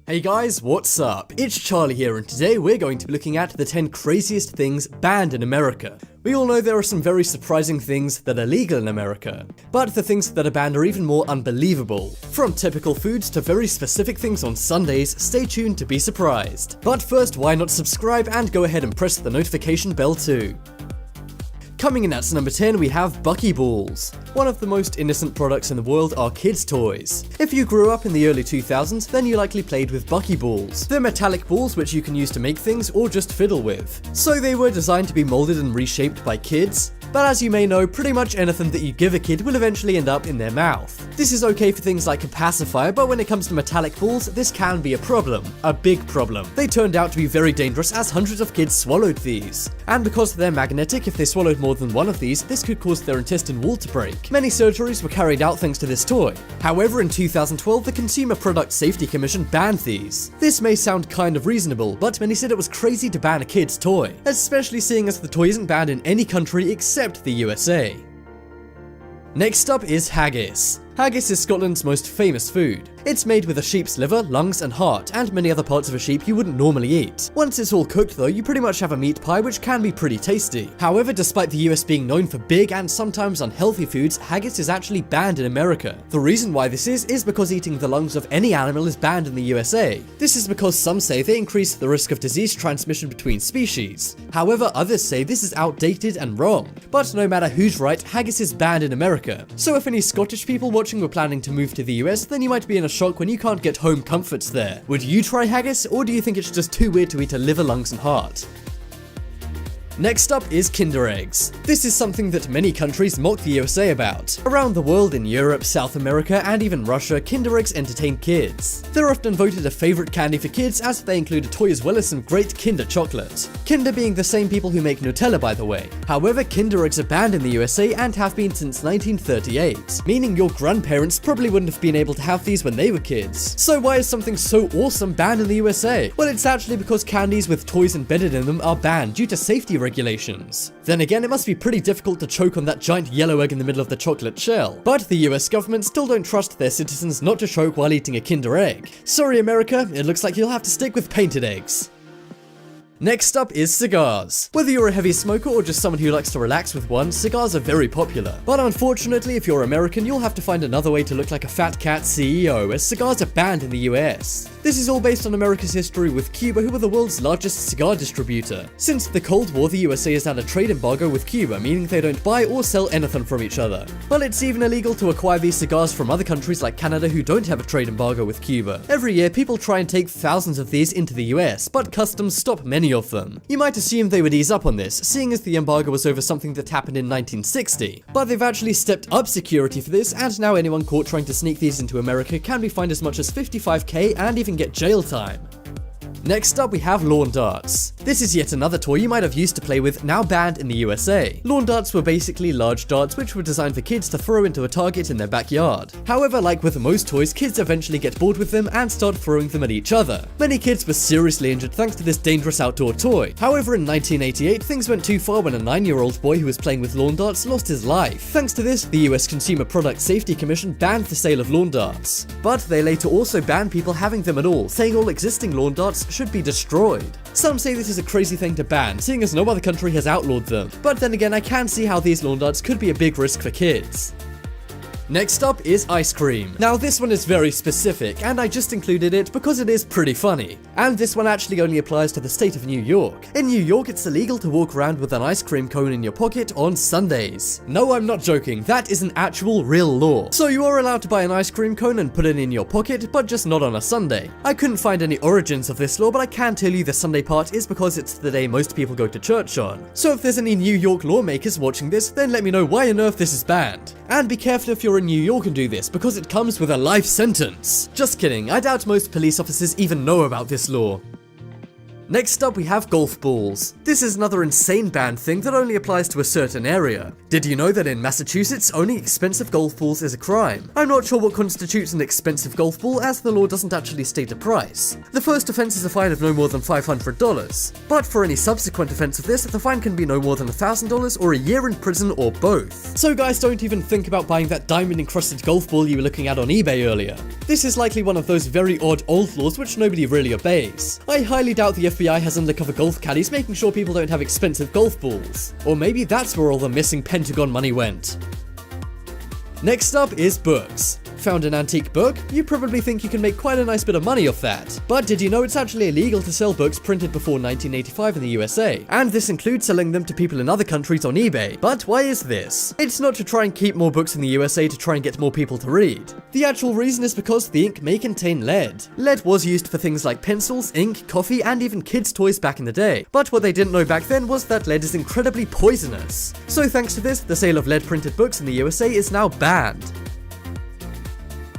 Hey guys, what's up? It's Charlie here, and today we're going to be looking at the 10 craziest things banned in America. We all know there are some very surprising things that are legal in America, but the things that are banned are even more unbelievable. From typical foods to very specific things on Sundays, stay tuned to be surprised. But first, why not subscribe and go ahead and press the notification bell too. Coming in at number 10, we have Buckyballs. One of the most innocent products in the world are kids' toys. If you grew up in the early 2000s, then you likely played with Buckyballs. They're metallic balls which you can use to make things or just fiddle with. So they were designed to be molded and reshaped by kids, but as you may know, pretty much anything that you give a kid will eventually end up in their mouth. This is okay for things like a pacifier, but when it comes to metallic balls, this can be a problem. A big problem. They turned out to be very dangerous as hundreds of kids swallowed these. And because they're magnetic, if they swallowed more than one of these, this could cause their intestine wall to break. Many surgeries were carried out thanks to this toy. However, in 2012, the Consumer Product Safety Commission banned these. This may sound kind of reasonable, but many said it was crazy to ban a kid's toy, especially seeing as the toy isn't banned in any country except the USA. Next up is haggis. Haggis is Scotland's most famous food. It's made with a sheep's liver, lungs, and heart, and many other parts of a sheep you wouldn't normally eat. Once it's all cooked though, you pretty much have a meat pie which can be pretty tasty. However, despite the US being known for big and sometimes unhealthy foods, haggis is actually banned in America. The reason why this is because eating the lungs of any animal is banned in the USA. This is because some say they increase the risk of disease transmission between species. However, others say this is outdated and wrong. But no matter who's right, haggis is banned in America. So if any Scottish people watching were planning to move to the US, then you might be in a shock when you can't get home comforts there. Would you try haggis, or do you think it's just too weird to eat a liver, lungs, and heart? Next up is Kinder Eggs. This is something that many countries mock the USA about. Around the world, in Europe, South America, and even Russia, Kinder Eggs entertain kids. They're often voted a favorite candy for kids as they include a toy as well as some great Kinder chocolate. Kinder being the same people who make Nutella, by the way. However, Kinder Eggs are banned in the USA and have been since 1938, meaning your grandparents probably wouldn't have been able to have these when they were kids. So why is something so awesome banned in the USA? Well, it's actually because candies with toys embedded in them are banned due to safety regulations. Then again, it must be pretty difficult to choke on that giant yellow egg in the middle of the chocolate shell. But the US government still don't trust their citizens not to choke while eating a Kinder Egg. Sorry America, it looks like you'll have to stick with painted eggs. Next up is cigars. Whether you're a heavy smoker or just someone who likes to relax with one, cigars are very popular. But unfortunately, if you're American, you'll have to find another way to look like a fat cat CEO, as cigars are banned in the US. This is all based on America's history with Cuba, who are the world's largest cigar distributor. Since the Cold War, the USA has had a trade embargo with Cuba, meaning they don't buy or sell anything from each other. But it's even illegal to acquire these cigars from other countries like Canada who don't have a trade embargo with Cuba. Every year, people try and take thousands of these into the US, but customs stop many of them. You might assume they would ease up on this, seeing as the embargo was over something that happened in 1960. But they've actually stepped up security for this, and now anyone caught trying to sneak these into America can be fined as much as $55,000 and even get jail time. Next up, we have lawn darts. This is yet another toy you might have used to play with, now banned in the USA. Lawn darts were basically large darts which were designed for kids to throw into a target in their backyard. However, like with most toys, kids eventually get bored with them and start throwing them at each other. Many kids were seriously injured thanks to this dangerous outdoor toy. However, in 1988, things went too far when a 9-year-old boy who was playing with lawn darts lost his life. Thanks to this, the US Consumer Product Safety Commission banned the sale of lawn darts. But they later also banned people having them at all, saying all existing lawn darts should be destroyed. Some say this is a crazy thing to ban, seeing as no other country has outlawed them. But then again, I can see how these lawn darts could be a big risk for kids. Next up is ice cream. Now this one is very specific, and I just included it because it is pretty funny. And this one actually only applies to the state of New York. In New York, it's illegal to walk around with an ice cream cone in your pocket on Sundays. No, I'm not joking, that is an actual real law. So you are allowed to buy an ice cream cone and put it in your pocket, but just not on a Sunday. I couldn't find any origins of this law, but I can tell you the Sunday part is because it's the day most people go to church on. So if there's any New York lawmakers watching this, then let me know why on earth this is banned. And be careful if you're in New York and do this, because it comes with a life sentence. Just kidding, I doubt most police officers even know about this law. Next up we have golf balls. This is another insane banned thing that only applies to a certain area. Did you know that in Massachusetts, owning expensive golf balls is a crime? I'm not sure what constitutes an expensive golf ball, as the law doesn't actually state a price. The first offense is a fine of no more than $500, but for any subsequent offense of this, the fine can be no more than $1,000 or a year in prison or both. So guys, don't even think about buying that diamond-encrusted golf ball you were looking at on eBay earlier. This is likely one of those very odd old laws which nobody really obeys. I highly doubt the FBI has undercover golf caddies making sure people don't have expensive golf balls. Or maybe that's where all the missing Pentagon money went. Next up is books. Found an antique book? You probably think you can make quite a nice bit of money off that. But did you know it's actually illegal to sell books printed before 1985 in the USA? And this includes selling them to people in other countries on eBay. But why is this? It's not to try and keep more books in the USA to try and get more people to read. The actual reason is because the ink may contain lead. Lead was used for things like pencils, ink, coffee, and even kids' toys back in the day. But what they didn't know back then was that lead is incredibly poisonous. So thanks to this, the sale of lead printed books in the USA is now banned.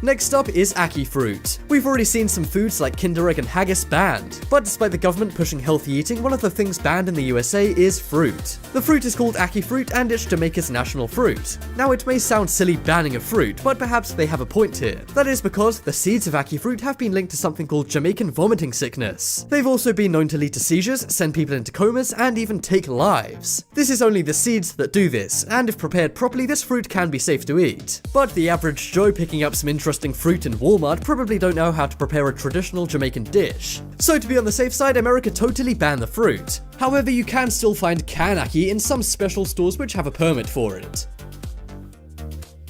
Next up is ackee fruit. We've already seen some foods like Kinder Egg and haggis banned, but despite the government pushing healthy eating, one of the things banned in the USA is fruit. The fruit is called ackee fruit and it's Jamaica's national fruit. Now it may sound silly banning a fruit, but perhaps they have a point here. That is because the seeds of ackee fruit have been linked to something called Jamaican vomiting sickness. They've also been known to lead to seizures, send people into comas, and even take lives. This is only the seeds that do this, and if prepared properly, this fruit can be safe to eat. But the average Joe picking up some interesting fruit in Walmart probably don't know how to prepare a traditional Jamaican dish. So to be on the safe side, America totally banned the fruit. However, you can still find canned ackee in some special stores which have a permit for it.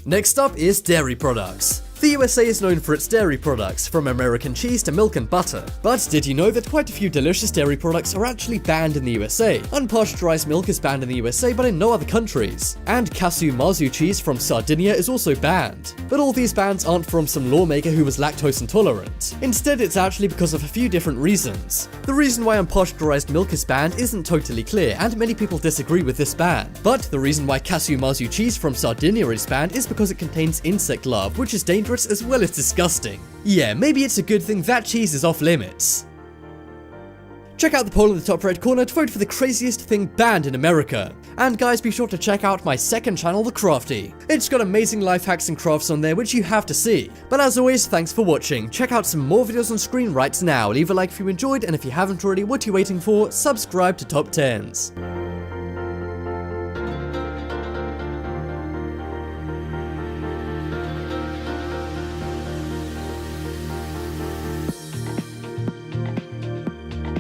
Next up is dairy products. The USA is known for its dairy products, from American cheese to milk and butter. But did you know that quite a few delicious dairy products are actually banned in the USA? Unpasteurized milk is banned in the USA, but in no other countries. And Casu Marzu cheese from Sardinia is also banned. But all these bans aren't from some lawmaker who was lactose intolerant. Instead, it's actually because of a few different reasons. The reason why unpasteurized milk is banned isn't totally clear, and many people disagree with this ban. But the reason why Casu Marzu cheese from Sardinia is banned is because it contains insect larvae, which is dangerous as well as disgusting. Yeah, maybe it's a good thing that cheese is off limits. Check out the poll in the top right corner to vote for the craziest thing banned in America. And guys, be sure to check out my second channel, The Crafty. It's got amazing life hacks and crafts on there which you have to see. But as always, thanks for watching. Check out some more videos on screen right now. Leave a like if you enjoyed, and if you haven't already, what are you waiting for? Subscribe to Top 10s.